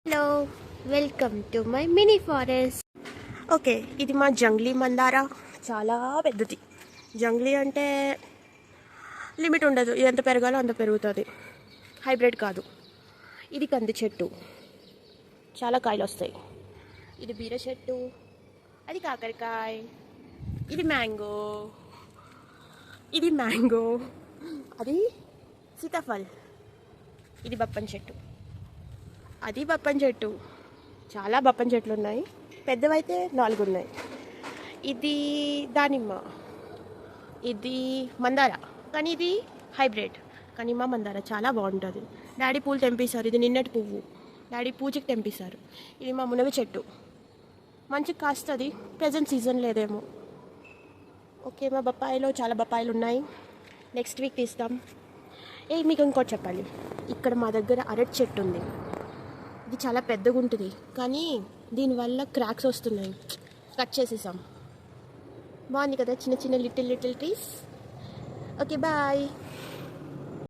Hello, welcome to my mini forest. Okay, ఇది మా జంగ్లీ మందార. చాలా పెద్దది. జంగ్లీ అంటే లిమిట్ ఉండదు, ఎంత పెరగాలో అంత పెరుగుతుంది. హైబ్రిడ్ కాదు. ఇది కంది చెట్టు, చాలా కాయలు వస్తాయి. ఇది బీర చెట్టు, అది కాకరకాయ, ఇది మ్యాంగో, అది సీతాఫల్, ఇది బప్పన్ చెట్టు, అది బప్పన్ చెట్టు. చాలా బప్పన్ చెట్లు ఉన్నాయి. పెద్దవైతే 4 ఉన్నాయి. ఇది దానిమ్మ, ఇది మందార, కానీ ఇది హైబ్రిడ్. కానీ మా మందార చాలా బాగుంటుంది. డాడీ పూలు తెంపిస్తారు. ఇది నిన్నటి పువ్వు, డాడీ పూజకి తెంపిస్తారు. ఇది మా మునగ చెట్టు, మంచిగా కాస్తుంది. ప్రజెంట్ సీజన్ లేదేమో. ఓకే, మా బొప్పాయిలో చాలా బొప్పాయిలు ఉన్నాయి. నెక్స్ట్ వీక్ తీస్తాం. మీకు ఇంకోటి చెప్పాలి. ఇక్కడ మా దగ్గర అరటి చెట్టు ఉంది. ఇది చాలా పెద్దగా ఉంటుంది, కానీ దీనివల్ల క్రాక్స్ వస్తున్నాయి. కట్ చేసేసాం. బాగుంది కదా, చిన్న చిన్న లిటిల్ ట్రీస్. Okay, bye.